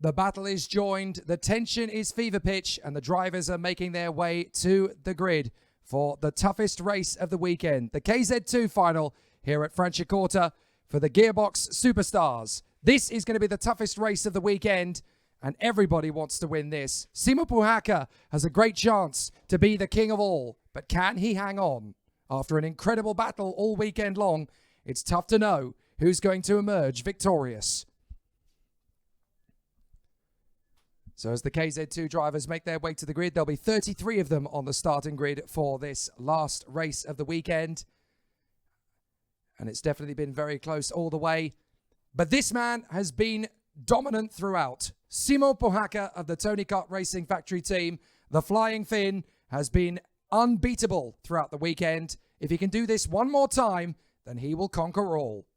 The battle is joined, the tension is fever pitch, and the drivers are making their way to the grid for the toughest race of the weekend. The KZ2 final here at Franciacorta for the Gearbox Superstars. This is going to be the toughest race of the weekend, and everybody wants to win this. Simo Puhaka has a great chance to be the king of all, but can he hang on? After an incredible battle all weekend long, it's tough to know who's going to emerge victorious. So as the KZ2 drivers make their way to the grid, there'll be 33 of them on the starting grid for this last race of the weekend. And it's definitely been very close all the way. But this man has been dominant throughout. Simo Puhaka of the Tony Kart Racing Factory team, the Flying Finn, has been unbeatable throughout the weekend. If he can do this one more time, then he will conquer all.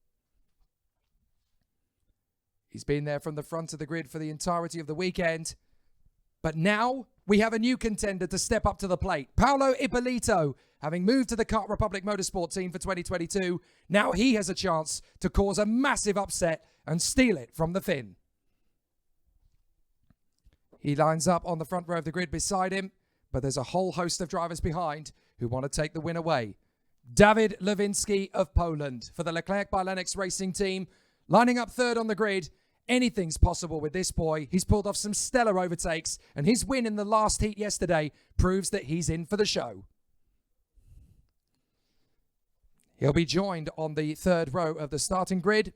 He's been there from the front of the grid for the entirety of the weekend. But now we have a new contender to step up to the plate. Paolo Ippolito, having moved to the Kart Republic Motorsport team for 2022, now he has a chance to cause a massive upset and steal it from the Finn. He lines up on the front row of the grid beside him, but there's a whole host of drivers behind who want to take the win away. Dawid Lewiński of Poland for the Leclerc by Lennox Racing team, lining up third on the grid. Anything's possible with this boy. He's pulled off some stellar overtakes, and his win in the last heat yesterday proves that he's in for the show. He'll be joined on the third row of the starting grid.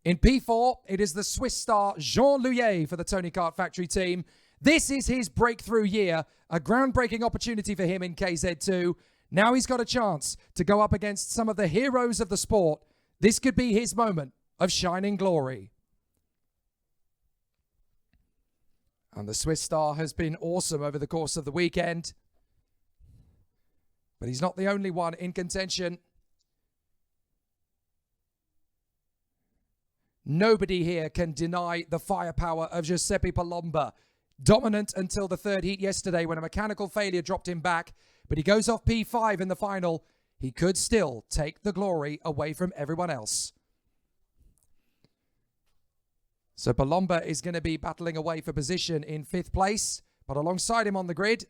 In P4, it is the Swiss star Jean Louillet for the Tony Kart Factory team. This is his breakthrough year, a groundbreaking opportunity for him in KZ2. Now he's got a chance to go up against some of the heroes of the sport. This could be his moment of shining glory. And the Swiss star has been awesome over the course of the weekend. But he's not the only one in contention. Nobody here can deny the firepower of Giuseppe Palomba. Dominant until the third heat yesterday when a mechanical failure dropped him back. But he goes off P5 in the final. He could still take the glory away from everyone else. So Palomba is going to be battling away for position in 5th place. But alongside him on the grid,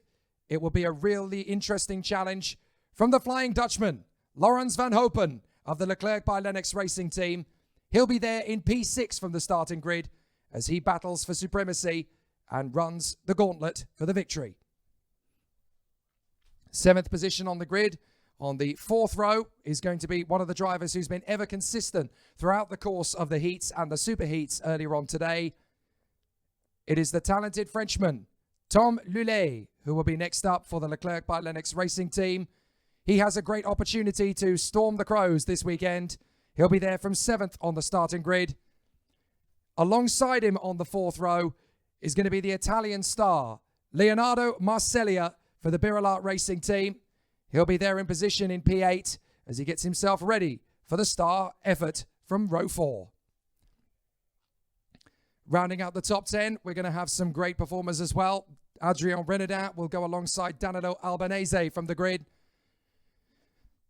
it will be a really interesting challenge from the Flying Dutchman, Laurens van Hopen of the Leclerc by Lennox Racing team. He'll be there in P6 from the starting grid as he battles for supremacy and runs the gauntlet for the victory. 7th position on the grid, on the 4th row, is going to be one of the drivers who's been ever consistent throughout the course of the heats and the super heats earlier on today. It is the talented Frenchman, Tom Lullet, who will be next up for the Leclerc by Lennox Racing team. He has a great opportunity to storm the crows this weekend. He'll be there from 7th on the starting grid. Alongside him on the 4th row is going to be the Italian star, Leonardo Marsiglia for the Birolart Racing team. He'll be there in position in P8 as he gets himself ready for the star effort from row 4. Rounding out the top 10, we're going to have some great performers as well. Adrien Renaudin will go alongside Danilo Albanese from the grid.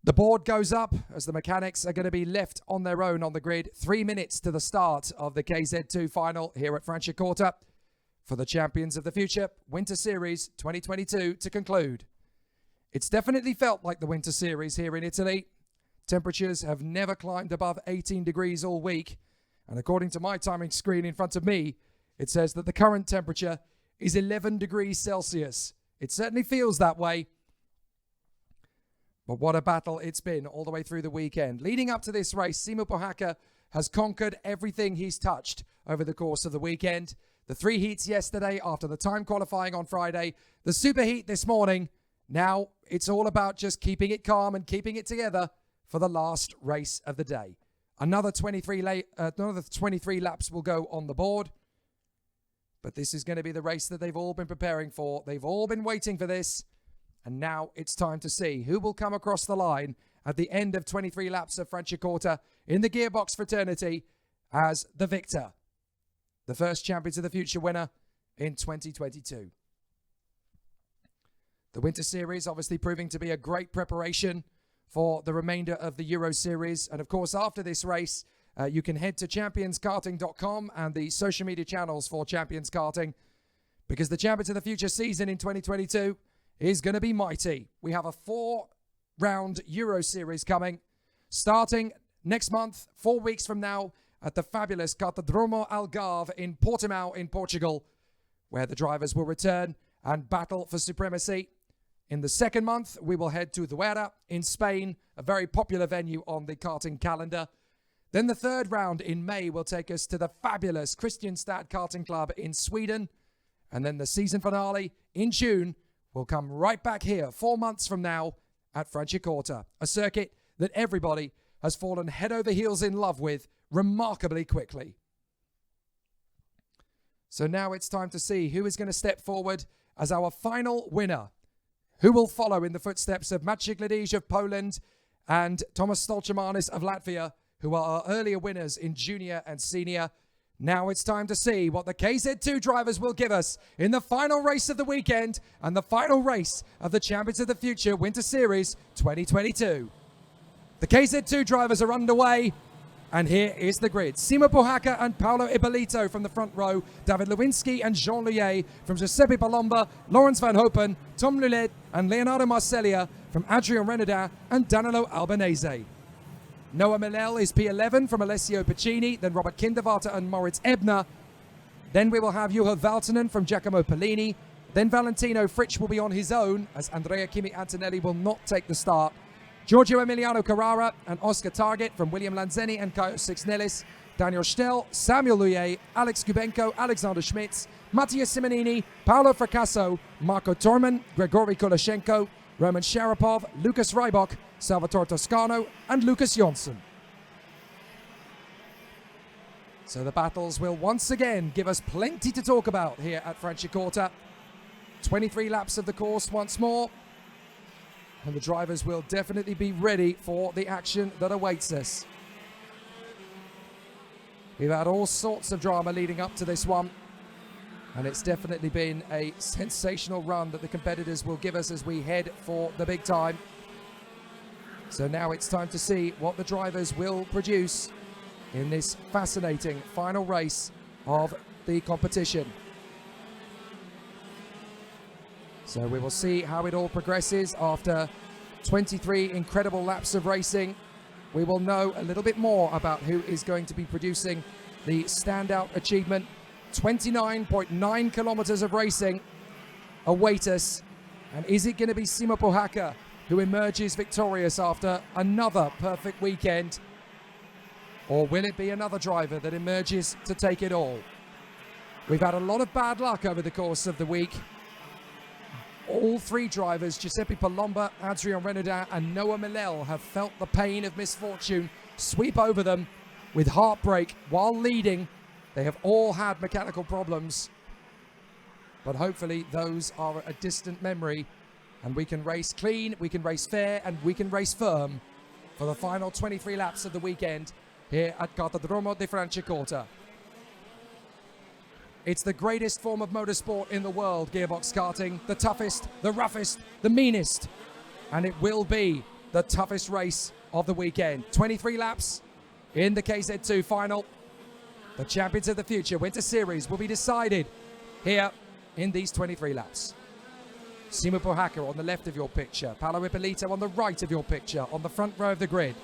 The board goes up as the mechanics are going to be left on their own on the grid. 3 minutes to the start of the KZ2 final here at Franciacorta for the Champions of the Future Winter Series 2022 to conclude. It's definitely felt like the Winter Series here in Italy. Temperatures have never climbed above 18 degrees all week. And according to my timing screen in front of me, it says that the current temperature is 11 degrees Celsius. It certainly feels that way. But what a battle it's been all the way through the weekend. Leading up to this race, Simo Puhaka has conquered everything he's touched over the course of the weekend. The 3 heats yesterday after the time qualifying on Friday. The super heat this morning. Now it's all about just keeping it calm and keeping it together for the last race of the day. Another 23 laps will go on the board. But this is going to be the race that they've all been preparing for. They've all been waiting for this. And now it's time to see who will come across the line at the end of 23 laps of Franciacorta in the Gearbox Fraternity as the victor. The first Champions of the Future winner in 2022. The Winter Series obviously proving to be a great preparation for the remainder of the Euro Series. And of course, after this race, you can head to championskarting.com and the social media channels for Champions Karting, because the Champions of the Future season in 2022 is going to be mighty. We have a 4-round Euro Series coming, starting next month, 4 weeks from now, at the fabulous KZ2 Algarve in Portimao in Portugal, where the drivers will return and battle for supremacy. In the second month, we will head to Duera in Spain, a very popular venue on the karting calendar. Then the third round in May will take us to the fabulous Kristianstad Karting Club in Sweden. And then the season finale in June will come right back here 4 months from now at Franciacorta, a circuit that everybody has fallen head over heels in love with remarkably quickly. So now it's time to see who is going to step forward as our final winner. Who will follow in the footsteps of Maciej Gladys of Poland and Tomasz Stolczymanis of Latvia, who are our earlier winners in junior and senior. Now it's time to see what the KZ2 drivers will give us in the final race of the weekend and the final race of the Champions of the Future Winter Series 2022. The KZ2 drivers are underway, and here is the grid. Simo Puhaka and Paolo Ippolito from the front row, David Lewinsky and Jean Luyet from Giuseppe Palomba, Lawrence Van Hopen, Tom Lulet and Leonardo Marcellia from Adrian Renaudin and Danilo Albanese. Noah Milel is P11 from Alessio Piccini, then Robert Kinderwarter and Moritz Ebner. Then we will have Juho Valtonen from Giacomo Pellini. Then Valentino Fritsch will be on his own, as Andrea Kimi Antonelli will not take the start. Giorgio Emiliano Carrara and Oscar Target from William Lanzeni and Kaio Sixnelis. Daniel Stell, Samuel Luyet, Alex Kubenko, Alexander Schmitz, Matthias Simonini, Paolo Fracasso, Marco Torman, Gregory Koloshenko, Roman Sharapov, Lucas Rybak, Salvatore Toscano, and Lucas Jonsson. So the battles will once again give us plenty to talk about here at Franciacorta. 23 laps of the course once more, and the drivers will definitely be ready for the action that awaits us. We've had all sorts of drama leading up to this one, and it's definitely been a sensational run that the competitors will give us as we head for the big time. So now it's time to see what the drivers will produce in this fascinating final race of the competition. So we will see how it all progresses after 23 incredible laps of racing. We will know a little bit more about who is going to be producing the standout achievement. 29.9 kilometers of racing await us. And is it going to be Simo Puhaka who emerges victorious after another perfect weekend? Or will it be another driver that emerges to take it all? We've had a lot of bad luck over the course of the week. All three drivers, Giuseppe Palomba, Adrian Renaudin and Noah Milel, have felt the pain of misfortune sweep over them with heartbreak while leading. They have all had mechanical problems, but hopefully those are a distant memory, and we can race clean, we can race fair, and we can race firm for the final 23 laps of the weekend here at KZ2 Franciacorta. It's the greatest form of motorsport in the world, gearbox karting. The toughest, the roughest, the meanest. And it will be the toughest race of the weekend. 23 laps in the KZ2 final. The Champions of the Future Winter Series will be decided here in these 23 laps. Simo Puhaka on the left of your picture. Paolo Ippolito on the right of your picture, on the front row of the grid.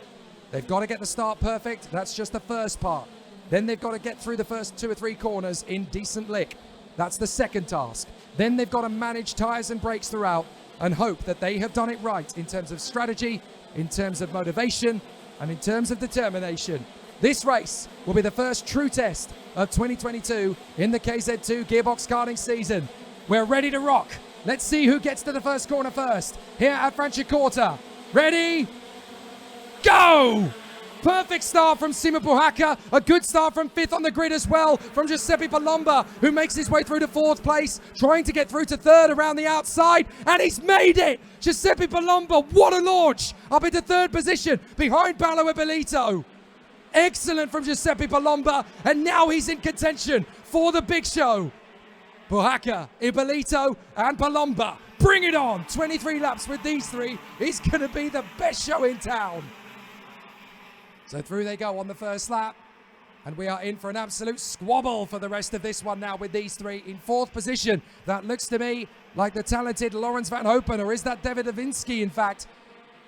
They've got to get the start perfect. That's just the first part. Then they've got to get through the first 2 or 3 corners in decent lick. That's the second task. Then they've got to manage tyres and brakes throughout and hope that they have done it right in terms of strategy, in terms of motivation, and in terms of determination. This race will be the first true test of 2022 in the KZ2 gearbox karting season. We're ready to rock. Let's see who gets to the first corner first here at Franciacorta. Ready? Go! Perfect start from Simo Puhaka. A good start from 5th on the grid as well from Giuseppe Palomba, who makes his way through to 4th place, trying to get through to 3rd around the outside, and he's made it! Giuseppe Palomba, what a launch! Up into 3rd position, behind Paolo Ippolito. Excellent from Giuseppe Palomba, and now he's in contention for the big show. Puhaka, Ippolito, and Palomba. Bring it on! 23 laps with these three is going to be the best show in town. So through they go on the first lap. And we are in for an absolute squabble for the rest of this one now with these three in fourth position. That looks to me like the talented Laurens van Hopen, or is that David Lewinsky, in fact?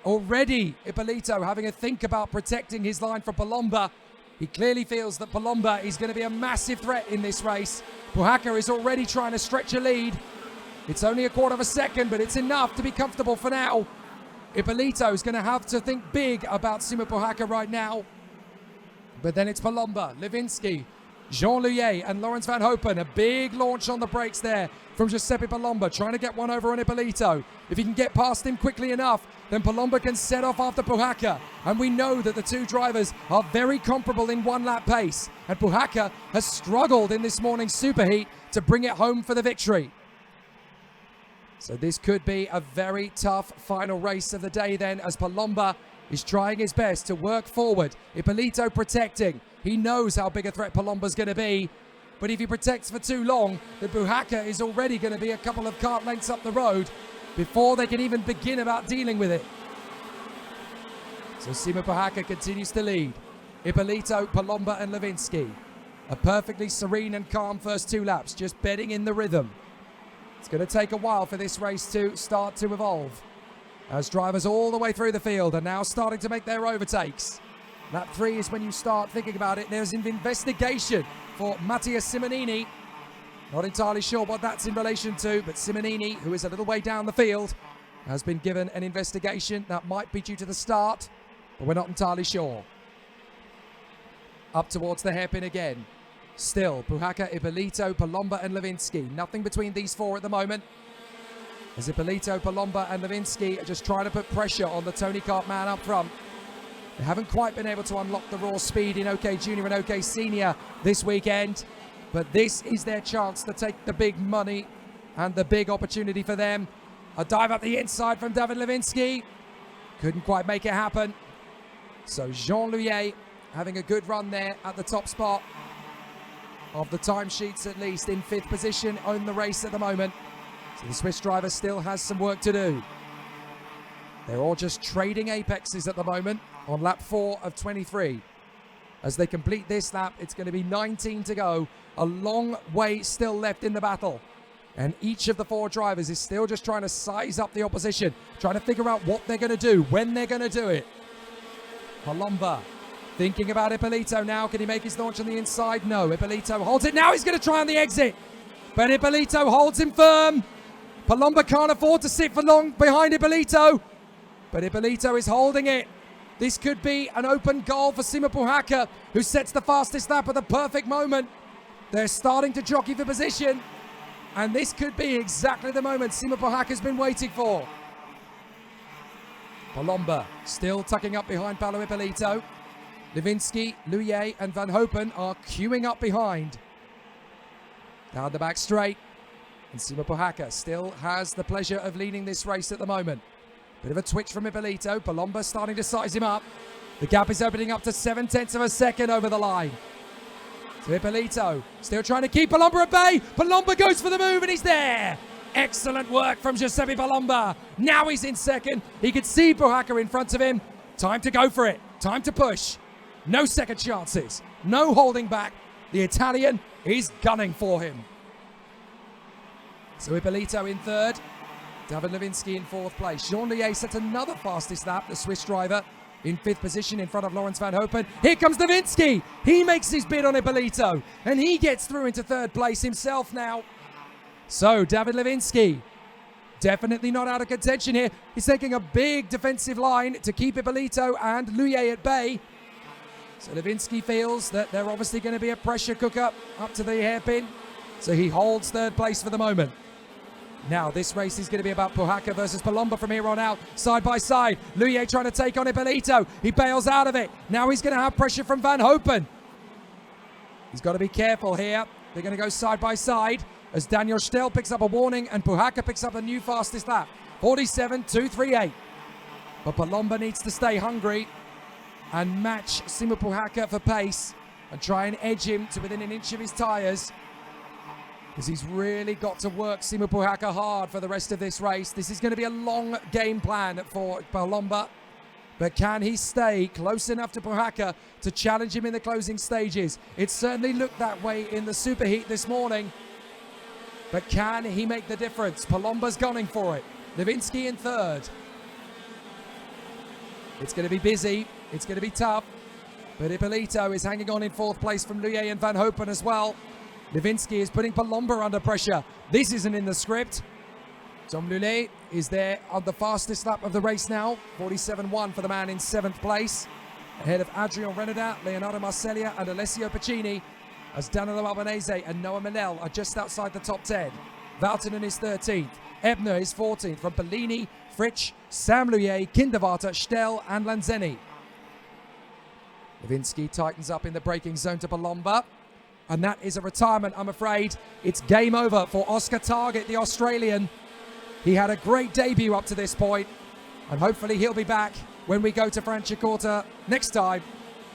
Already, Ippolito having a think about protecting his line from Palomba. He clearly feels that Palomba is going to be a massive threat in this race. Puhaka is already trying to stretch a lead. It's only a quarter of a second, but it's enough to be comfortable for now. Ippolito is going to have to think big about Simo Puhaka right now. But then it's Palomba, Lewinsky, Jean Louillet and Laurens van Hopen. A big launch on the brakes there from Giuseppe Palomba, trying to get one over on Ippolito. If he can get past him quickly enough, then Palomba can set off after Puhaka. And we know that the two drivers are very comparable in one-lap pace. And Puhaka has struggled in this morning's superheat to bring it home for the victory. So this could be a very tough final race of the day then, as Palomba is trying his best to work forward. Ippolito protecting. He knows how big a threat Palomba's going to be. But if he protects for too long, then Puhaka is already going to be a couple of kart lengths up the road before they can even begin about dealing with it. So Simo Puhaka continues to lead. Ippolito, Palomba and Lewinsky. A perfectly serene and calm first two laps, just bedding in the rhythm. It's going to take a while for this race to start to evolve, as drivers all the way through the field are now starting to make their overtakes. Lap 3 is when you start thinking about it. There's an investigation for Mattia Simonini. Not entirely sure what that's in relation to, but Simonini, who is a little way down the field, has been given an investigation. That might be due to the start, but we're not entirely sure. Up towards the hairpin again. Still, Puhaka, Ippolito, Palomba and Lewinsky. Nothing between these four at the moment, as Ippolito, Palomba and Lewinsky are just trying to put pressure on the Tony Kart man up front. They haven't quite been able to unlock the raw speed in OK Junior and OK Senior this weekend, but this is their chance to take the big money and the big opportunity for them. A dive up the inside from David Lewinsky. Couldn't quite make it happen. So Jean Louillet having a good run there at the top spot of the timesheets, at least in 5th position on the race at the moment. So the Swiss driver still has some work to do. They're all just trading apexes at the moment on lap 4 of 23. As they complete this lap, it's going to be 19 to go. A long way still left in the battle. And each of the four drivers is still just trying to size up the opposition, trying to figure out what they're going to do, when they're going to do it. Palomba thinking about Ippolito now. Can he make his launch on the inside? No. Ippolito holds it. Now he's going to try on the exit. But Ippolito holds him firm. Palomba can't afford to sit for long behind Ippolito. But Ippolito is holding it. This could be an open goal for Simo Puhaka, who sets the fastest lap at the perfect moment. They're starting to jockey for position. And this could be exactly the moment Simo Puhaka's been waiting for. Palomba still tucking up behind Paolo Ippolito. Lewinsky, Louillet and Van Hopen are queuing up behind. Down the back straight. And Simo Puhaka still has the pleasure of leading this race at the moment. Bit of a twitch from Ippolito. Palomba starting to size him up. The gap is opening up to 0.7 of a second over the line. So Ippolito still trying to keep Palomba at bay. Palomba goes for the move and he's there. Excellent work from Giuseppe Palomba. Now he's in second. He can see Puhaka in front of him. Time to go for it. Time to push. No second chances. No holding back. The Italian is gunning for him. So Ippolito in third. David Lewinsky in fourth place. Jean Louillet sets another fastest lap, the Swiss driver, in 5th position in front of Laurens van Hopen. Here comes Lewinsky. He makes his bid on Ippolito, and he gets through into third place himself now. So David Lewinsky, definitely not out of contention here. He's taking a big defensive line to keep Ippolito and Louillet at bay. So Lewinsky feels that they're obviously going to be a pressure cooker up to the hairpin. So he holds third place for the moment. Now this race is going to be about Puhaka versus Palomba from here on out, side by side. Louillet trying to take on Ippolito. He bails out of it. Now he's going to have pressure from Van Hopen. He's got to be careful here. They're going to go side by side as Daniel Stel picks up a warning and Puhaka picks up a new fastest lap. 47.238. But Palomba needs to stay hungry and match Simo Puhaka for pace and try and edge him to within an inch of his tyres, because he's really got to work Simo Puhaka hard for the rest of this race. This is going to be a long game plan for Palomba. But can he stay close enough to Puhaka to challenge him in the closing stages? It certainly looked that way in the superheat this morning. But can he make the difference? Palomba's gunning for it. Lewinsky in third. It's going to be busy. It's going to be tough. But Ippolito is hanging on in fourth place from Luye and Van Hopen as well. Lewinsky is putting Palomba under pressure. This isn't in the script. Tom Luye is there on the fastest lap of the race now. 47.1 for the man in 7th place. Ahead of Adrian Renaudin, Leonardo Marsiglia and Alessio Piccini, as Danilo Albanese and Noah Manel are just outside the top 10. Valtonen is 13th. Ebner is 14th from Bellini, Fritsch, Sam Luye, Kinderwarter, Stell and Lanzeni. Lewinsky tightens up in the braking zone to Palomba. And that is a retirement, I'm afraid. It's game over for Oscar Target, the Australian. He had a great debut up to this point, and hopefully he'll be back when we go to Franciacorta next time,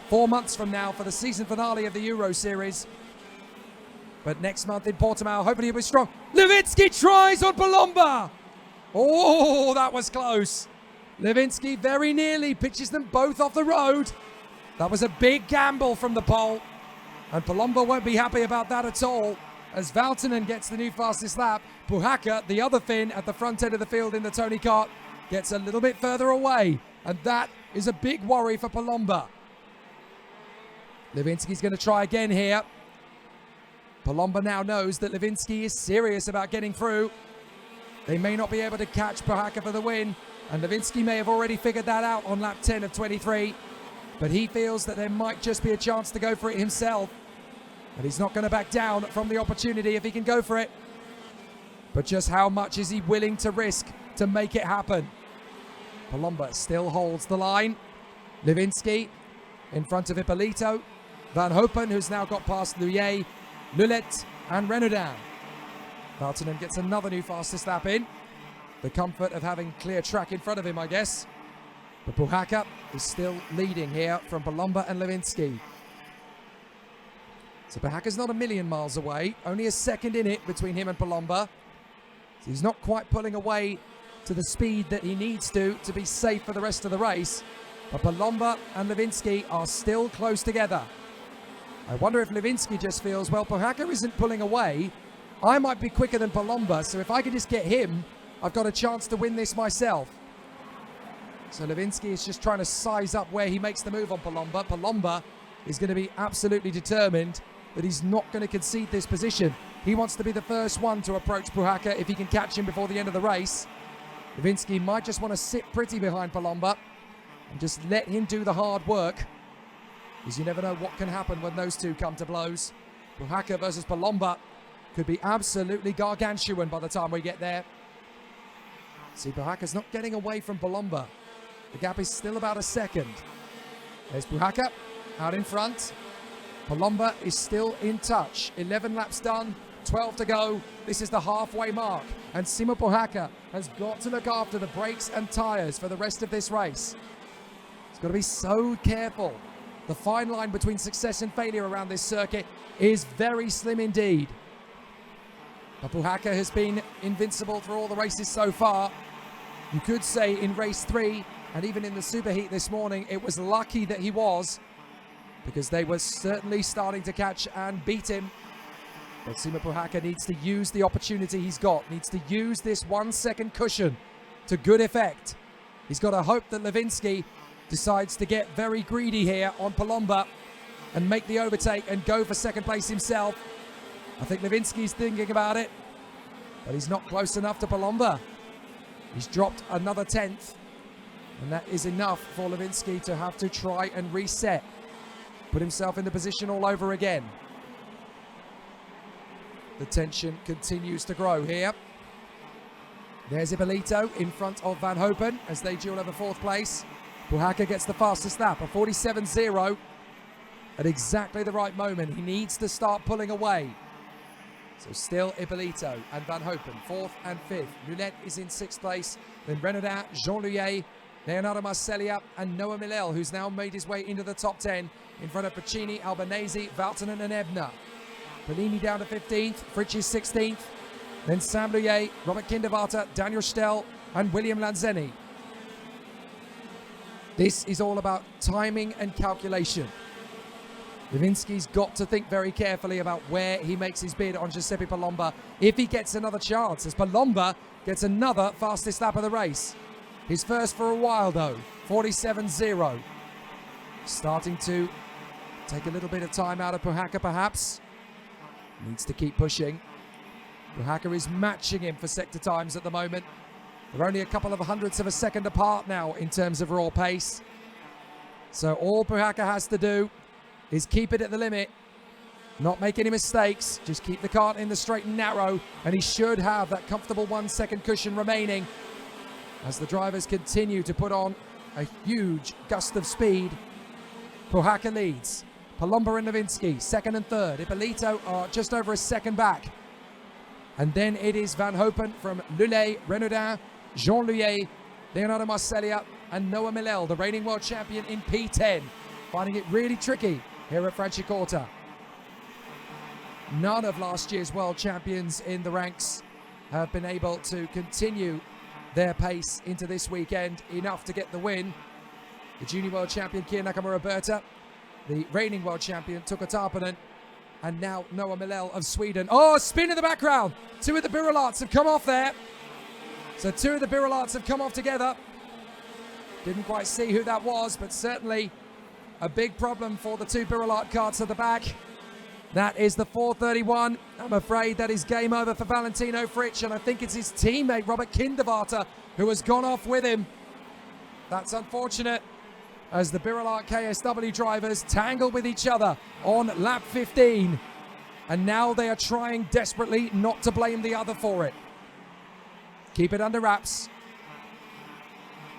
4 months from now, for the season finale of the Euro Series. But next month in Portimao, hopefully he'll be strong. Lewinsky tries on Palomba. Oh, that was close. Lewinsky very nearly pitches them both off the road. That was a big gamble from the pole, and Palomba won't be happy about that at all, as Valtonen gets the new fastest lap. Puhaka, the other Finn at the front end of the field in the Tony Kart, gets a little bit further away, and that is a big worry for Palomba. Lewinsky's going to try again here. Palomba now knows that Lewinsky is serious about getting through. They may not be able to catch Puhaka for the win, and Lewinsky may have already figured that out on lap 10 of 23, but he feels that there might just be a chance to go for it himself. But he's not going to back down from the opportunity if he can go for it. But just how much is he willing to risk to make it happen? Palomba still holds the line. Lewinsky in front of Ippolito. Van Hopen, who's now got past Luye, Lulet and Renaudin. Valtonen gets another new fastest lap in. The comfort of having clear track in front of him, I guess. But Puhaka is still leading here from Palomba and Lewinsky. So Puhaka's not a million miles away, only a second in it between him and Palomba. So he's not quite pulling away to the speed that he needs to be safe for the rest of the race. But Palomba and Lewinsky are still close together. I wonder if Lewinsky just feels, well, Puhaka isn't pulling away. I might be quicker than Palomba, so if I can just get him, I've got a chance to win this myself. So Lewinsky is just trying to size up where he makes the move on Palomba. Palomba is going to be absolutely determined that he's not going to concede this position. He wants to be the first one to approach Puhaka if he can catch him before the end of the race. Lewinsky might just want to sit pretty behind Palomba and just let him do the hard work, because you never know what can happen when those two come to blows. Puhaka versus Palomba could be absolutely gargantuan by the time we get there. See, Puhaka's not getting away from Palomba. The gap is still about a second. There's Puhaka out in front. Palomba is still in touch. 11 laps done, 12 to go. This is the halfway mark, and Simo Puhaka has got to look after the brakes and tyres for the rest of this race. He's got to be so careful. The fine line between success and failure around this circuit is very slim indeed. But Puhaka has been invincible through all the races so far. You could say in race 3 and even in the superheat this morning, it was lucky that he was, because they were certainly starting to catch and beat him. But Simo Puhaka needs to use the opportunity he's got, needs to use this 1 second cushion to good effect. He's got to hope that Lewinsky decides to get very greedy here on Palomba and make the overtake and go for second place himself. I think Lewinsky's thinking about it, but he's not close enough to Palomba. He's dropped another 10th, and that is enough for Lewinsky to have to try and reset, put himself in the position all over again. The tension continues to grow here. There's Ippolito in front of Van Hopen as they duel over 4th place. Puhaka gets the fastest lap, a 47.0. At exactly the right moment, he needs to start pulling away. So still Ippolito and Van Hopen, 4th and 5th. Lulet is in 6th place. Then Renaudin, Jean Luye, Leonardo Marsiglia and Noah Milel, who's now made his way into the top 10 in front of Piccini, Albanese, Valtonen and Ebner. Bellini down to 15th, Fritsch is 16th. Then Sam Luye, Robert Kinderwarter, Daniel Stell and William Lanzeni. This is all about timing and calculation. Lewinsky's got to think very carefully about where he makes his bid on Giuseppe Palomba if he gets another chance, as Palomba gets another fastest lap of the race. His first for a while though, 47.0. Starting to take a little bit of time out of Puhaka perhaps. Needs to keep pushing. Puhaka is matching him for sector times at the moment. They're only a couple of hundredths of a second apart now in terms of raw pace. So all Puhaka has to do is keep it at the limit, not make any mistakes, just keep the kart in the straight and narrow, and he should have that comfortable 1 second cushion remaining as the drivers continue to put on a huge gust of speed. Puhaka leads. Palomba and Lewinsky, second and third. Ippolito are just over a second back. And then it is Van Hopen from Lullet, Renaudin, Jean Luyet, Leonardo Marcellia, and Noah Millel, the reigning world champion in P10, finding it really tricky here at Franciacorta. None of last year's world champions in the ranks have been able to continue their pace into this weekend enough to get the win. The junior world champion Kia Nakamura-Berta, the reigning world champion Tuukka Tarponen, and now Noah Millel of Sweden. Oh, spin in the background. Two of the Birolats have come off there. So two of the Birolats have come off together. Didn't quite see who that was, but certainly a big problem for the two Birolat karts at the back. That is the 431. I'm afraid that is game over for Valentino Fritsch, and I think it's his teammate Robert Kindervarter who has gone off with him. That's unfortunate, as the Birolat KSW drivers tangle with each other on lap 15. And now they are trying desperately not to blame the other for it. Keep it under wraps.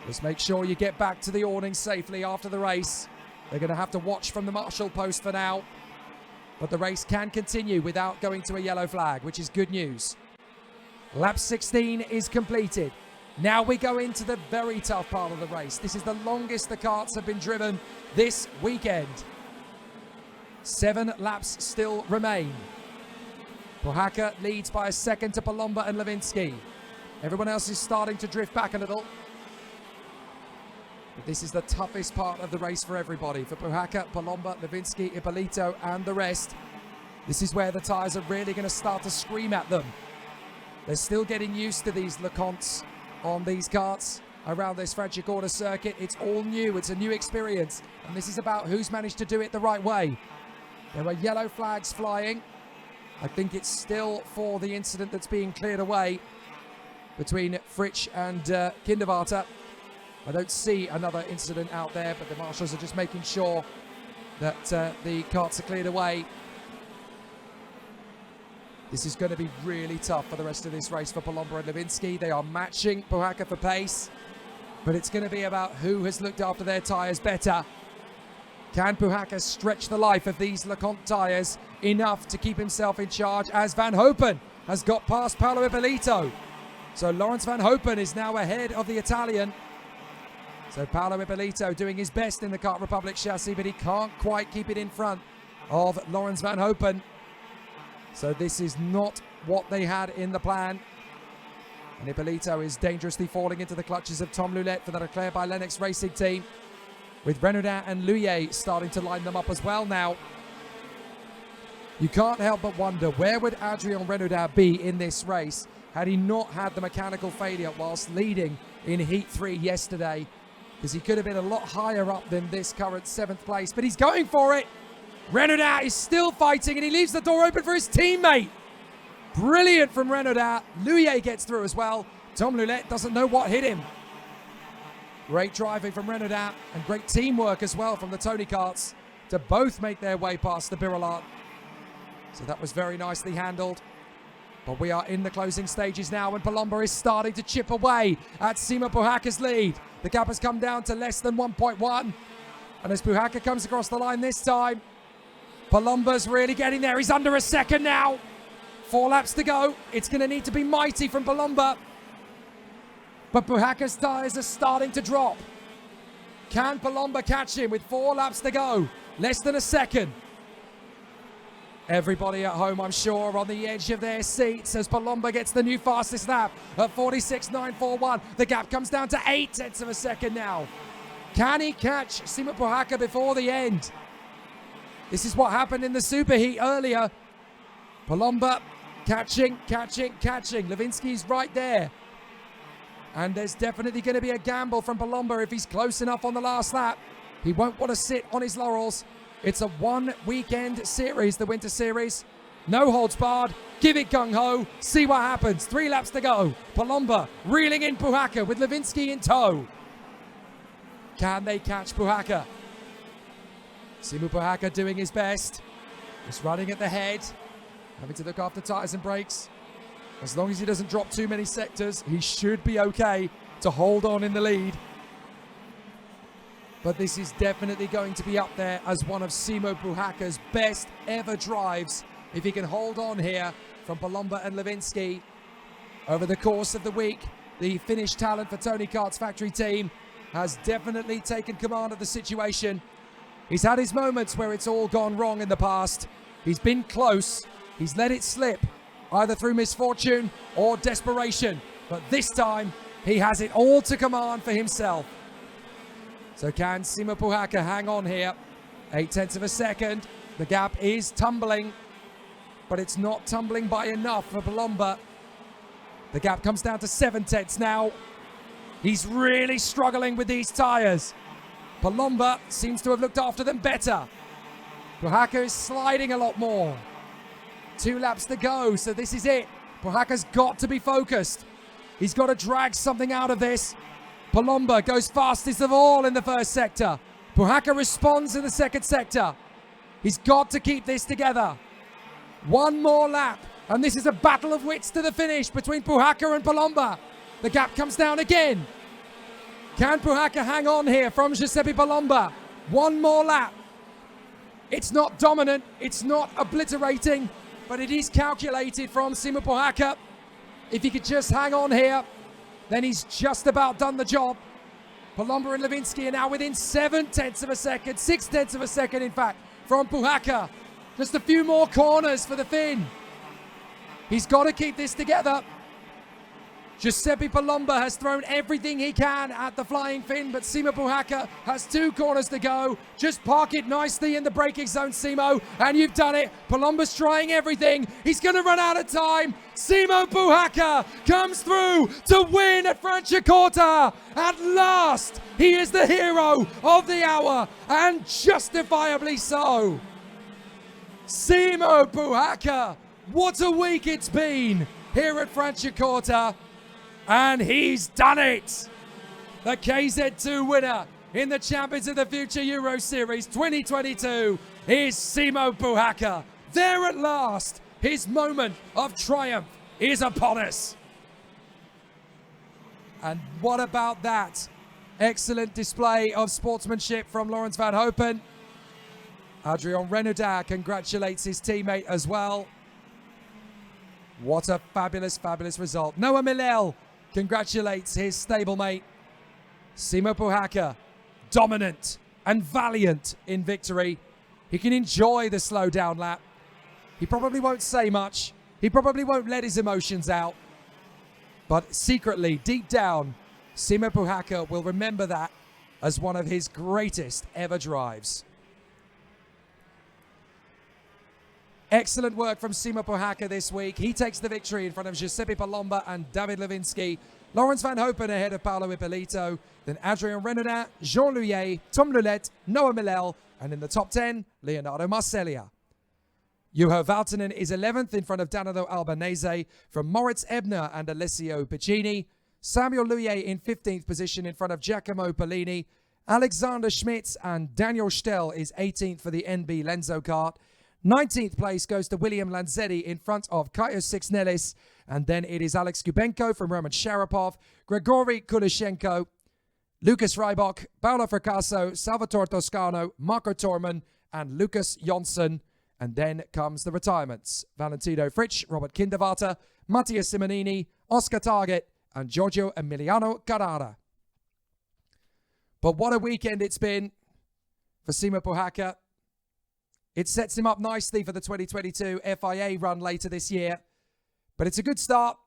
Just make sure you get back to the awning safely after the race. They're going to have to watch from the marshal post for now. But the race can continue without going to a yellow flag, which is good news. Lap 16 is completed. Now we go into the very tough part of the race. This is the longest the karts have been driven this weekend. 7 laps still remain. Puhaka leads by a second to Palomba and Lewinsky. Everyone else is starting to drift back a little. But this is the toughest part of the race for everybody. For Puhaka, Palomba, Lewinsky, Ippolito, and the rest. This is where the tyres are really going to start to scream at them. They're still getting used to these LeContes on these karts around this Franciacorta circuit. It's all new. It's a new experience. And this is about who's managed to do it the right way. There are yellow flags flying. I think it's still for the incident that's being cleared away between Fritsch and Kindervarter. I don't see another incident out there, but the marshals are just making sure that the karts are cleared away. This is going to be really tough for the rest of this race for Palomba and Lewinsky. They are matching Puhaka for pace, but it's going to be about who has looked after their tyres better. Can Puhaka stretch the life of these LeConte tyres enough to keep himself in charge, as Van Hopen has got past Paolo Ippolito? So Lawrence Van Hopen is now ahead of the Italian. So Paolo Ippolito doing his best in the Kart Republic chassis, but he can't quite keep it in front of Lawrence Van Hopen. So this is not what they had in the plan. And Ippolito is dangerously falling into the clutches of Tom Lullet for the Leclerc by Lennox Racing team, with Renaudin and Luyet starting to line them up as well now. You can't help but wonder, where would Adrien Renaudin be in this race had he not had the mechanical failure whilst leading in Heat 3 yesterday? Because he could have been a lot higher up than this current 7th place, but he's going for it. Renaudin is still fighting, and he leaves the door open for his teammate. Brilliant from Renaudin. Luyet gets through as well. Tom Lullet doesn't know what hit him. Great driving from Renaudin, and great teamwork as well from the Tony karts to both make their way past the Birolat. So that was very nicely handled. But we are in the closing stages now, and Palomba is starting to chip away at Simo Puhaka's lead. The gap has come down to less than 1.1. And as Puhaka comes across the line this time, Palomba's really getting there. He's under a second now. 4 laps to go. It's going to need to be mighty from Palomba. But Puhaka's tyres are starting to drop. Can Palomba catch him with 4 laps to go? Less than a second. Everybody at home, I'm sure, on the edge of their seats as Palomba gets the new fastest lap at 46.941. The gap comes down to 0.8 of a second now. Can he catch Simo Puhaka before the end? This is what happened in the superheat earlier. Palomba catching. Lewinsky's right there. And there's definitely going to be a gamble from Palomba if he's close enough on the last lap. He won't want to sit on his laurels. It's a one-weekend series, the Winter Series. No holds barred. Give it gung-ho. See what happens. 3 laps to go. Palomba reeling in Puhaka with Lewinsky in tow. Can they catch Puhaka? Simo Puhaka doing his best. Just running at the head. Having to look after tyres and brakes. As long as he doesn't drop too many sectors, he should be okay to hold on in the lead. But this is definitely going to be up there as one of Simo Puhaka's best ever drives. If he can hold on here from Palomba and Lewinsky over the course of the week, the Finnish talent for Tony Kart's factory team has definitely taken command of the situation. He's had his moments where it's all gone wrong in the past. He's been close. He's let it slip, either through misfortune or desperation. But this time, he has it all to command for himself. So can Simo Puhaka hang on here? 0.8 of a second. The gap is tumbling, but it's not tumbling by enough for Palomba. The gap comes down to 0.7 now. He's really struggling with these tyres. Palomba seems to have looked after them better. Puhaka is sliding a lot more. 2 laps to go, so this is it. Puhaka's got to be focused. He's got to drag something out of this. Palomba goes fastest of all in the first sector. Puhaka responds in the second sector. He's got to keep this together. 1 more lap, and this is a battle of wits to the finish between Puhaka and Palomba. The gap comes down again. Can Puhaka hang on here from Giuseppe Palomba? 1 more lap. It's not dominant, it's not obliterating, but it is calculated from Simo Puhaka. If he could just hang on here, then he's just about done the job. Palomba and Lewinsky are now within 0.7 of a second, 0.6 of a second in fact, from Puhaka. Just a few more corners for the Finn. He's got to keep this together. Giuseppe Palomba has thrown everything he can at the flying Finn, but Simo Puhaka has 2 corners to go. Just park it nicely in the braking zone, Simo, and you've done it. Palomba's trying everything. He's going to run out of time. Simo Puhaka comes through to win at Franciacorta. At last, he is the hero of the hour, and justifiably so. Simo Puhaka, what a week it's been here at Franciacorta. And he's done it! The KZ2 winner in the Champions of the Future Euro Series 2022 is Simo Puhaka. There at last, his moment of triumph is upon us. And what about that? Excellent display of sportsmanship from Laurens van Hopen. Adrian Renaudin congratulates his teammate as well. What a fabulous, fabulous result. Noah Millel congratulates his stablemate. Simo Puhaka, dominant and valiant in victory. He can enjoy the slow down lap. He probably won't say much. He probably won't let his emotions out. But secretly, deep down, Simo Puhaka will remember that as one of his greatest ever drives. Excellent work from Simo Puhaka this week. He takes the victory in front of Giuseppe Palomba and David Lewinsky. Laurens van Hopen ahead of Paolo Ippolito. Then Adrien Renaudin, Jean Louillet, Tom Lulette, Noah Millel. And in the top 10, Leonardo Marsiglia. Juho Valtonen is 11th in front of Danilo Albanese from Moritz Ebner and Alessio Piccini. Samuel Louillet in 15th position in front of Giacomo Polini. Alexander Schmitz and Daniel Stell is 18th for the NB Lenzo kart. 19th place goes to William Lanzetti in front of Kaios Sixnelis. And then it is Alex Kubenko from Roman Sharapov, Grigory Kulishenko, Lucas Rybak, Paolo Fracasso, Salvatore Toscano, Marco Torman, and Lucas Jonsson. And then comes the retirements. Valentino Fritsch, Robert Kinderwarter, Mattia Simonini, Oscar Target, and Giorgio Emiliano Carrara. But what a weekend it's been for Simo Puhaka. It sets him up nicely for the 2022 FIA run later this year. But it's a good start,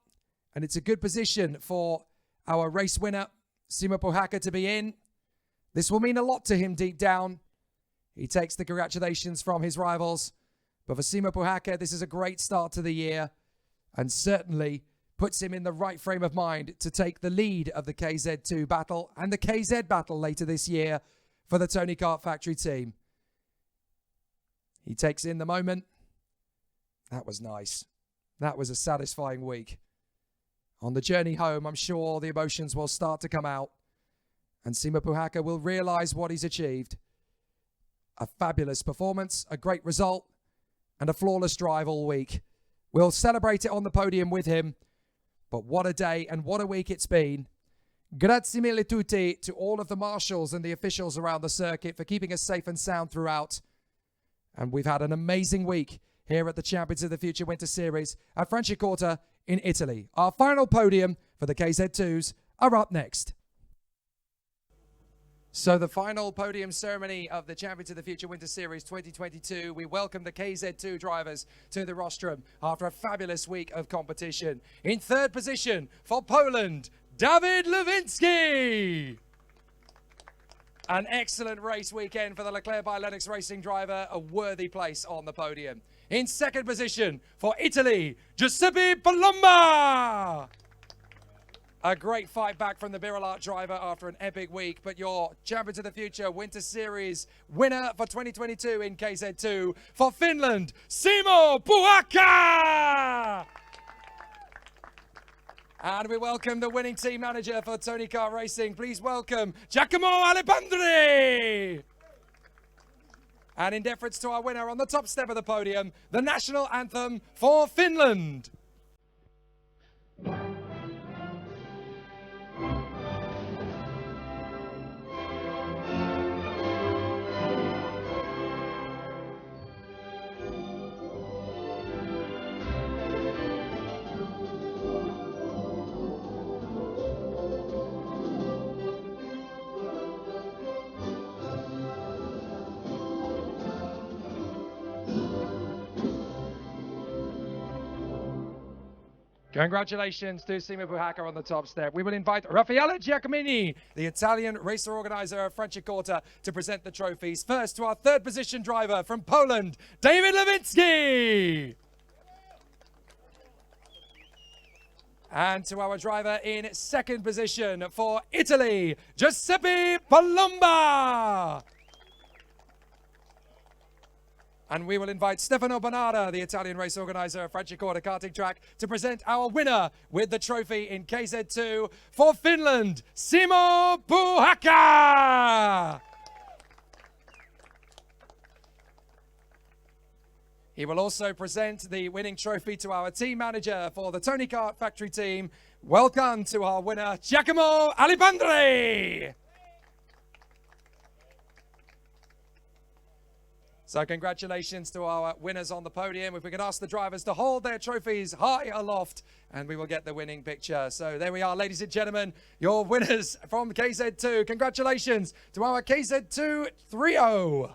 and it's a good position for our race winner, Simo Puhaka, to be in. This will mean a lot to him deep down. He takes the congratulations from his rivals. But for Simo Puhaka, this is a great start to the year and certainly puts him in the right frame of mind to take the lead of the KZ2 battle and the KZ battle later this year for the Tony Kart Factory team. He takes in the moment. That was nice. That was a satisfying week. On the journey home, I'm sure the emotions will start to come out and Simo Puhaka will realize what he's achieved. A fabulous performance, a great result, and a flawless drive all week. We'll celebrate it on the podium with him. But what a day and what a week it's been. Grazie mille tutti to all of the marshals and the officials around the circuit for keeping us safe and sound throughout. And we've had an amazing week here at the Champions of the Future Winter Series at Franciacorta in Italy. Our final podium for the KZ2s are up next. So the final podium ceremony of the Champions of the Future Winter Series 2022. We welcome the KZ2 drivers to the rostrum after a fabulous week of competition. In third position for Poland, Dawid Lewinsky. An excellent race weekend for the Leclerc by Lennox Racing driver, a worthy place on the podium. In second position for Italy, Giuseppe Palomba. A great fight back from the Birolart driver after an epic week, but your Champions of the Future Winter Series winner for 2022 in KZ2 for Finland, Simo Puhaka! And we welcome the winning team manager for Tony Kart Racing. Please welcome Giacomo Alipandri! And in deference to our winner on the top step of the podium, the national anthem for Finland. Congratulations to Simo Puhaka on the top step. We will invite Raffaele Giacomini, the Italian racer organizer of Franciacorta, to present the trophies. First to our third position driver from Poland, Dawid Lewinsky. And to our driver in second position for Italy, Giuseppe Palomba. And we will invite Stefano Bonara, the Italian race organizer of Franciacorta karting track, to present our winner with the trophy in KZ2 for Finland, Simo Puhaka! He will also present the winning trophy to our team manager for the Tony Kart Factory team. Welcome to our winner, Giacomo Alipandri! So congratulations to our winners on the podium. If we could ask the drivers to hold their trophies high aloft and we will get the winning picture. So there we are, ladies and gentlemen, your winners from KZ2. Congratulations to our KZ2 3-0.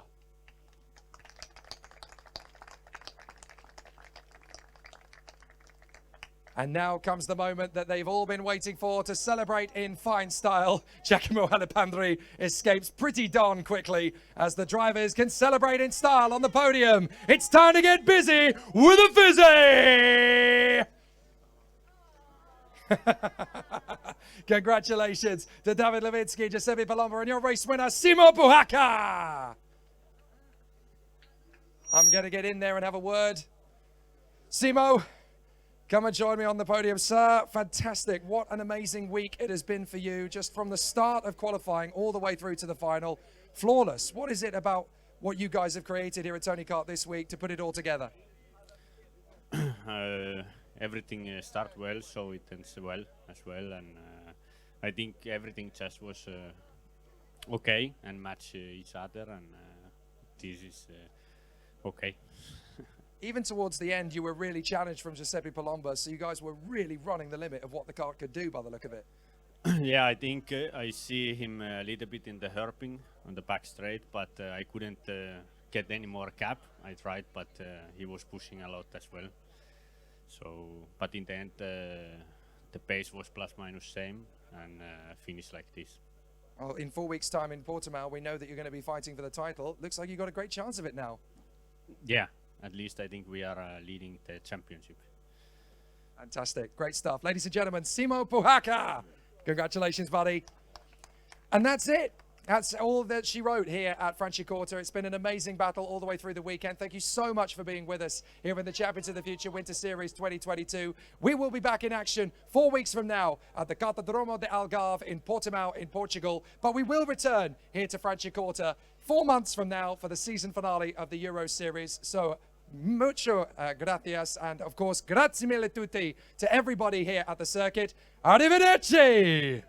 And now comes the moment that they've all been waiting for to celebrate in fine style. Giacomo Alipandri escapes pretty darn quickly as the drivers can celebrate in style on the podium. It's time to get busy with a fizzy! Congratulations to Dawid Lewinsky, Giuseppe Palomba, and your race winner, Simo Puhaka! I'm going to get in there and have a word. Simo, come and join me on the podium, sir. Fantastic. What an amazing week it has been for you, just from the start of qualifying all the way through to the final. Flawless. What is it about what you guys have created here at Tony Kart this week to put it all together? Everything started well, so it ends well as well. And I think everything just was okay and match each other. And this is okay. Even towards the end, you were really challenged from Giuseppe Palomba, so you guys were really running the limit of what the car could do by the look of it. Yeah, I think I see him a little bit in the herping on the back straight, but I couldn't get any more gap. I tried, but he was pushing a lot as well. So, but in the end, the pace was plus minus same and finished like this. Well, in 4 weeks' time in Portimao, we know that you're going to be fighting for the title. Looks like you've got a great chance of it now. Yeah, at least I think we are leading the championship. Fantastic. Great stuff. Ladies and gentlemen, Simo Puhaka. Congratulations, buddy. And that's it. That's all that she wrote here at Franciacorta. It's been an amazing battle all the way through the weekend. Thank you so much for being with us here in the Champions of the Future Winter Series 2022. We will be back in action 4 weeks from now at the Cartodromo de Algarve in Portimao in Portugal. But we will return here to Franciacorta 4 months from now for the season finale of the Euro Series. So mucho gracias, and of course, grazie mille tutti to everybody here at the circuit. Arrivederci!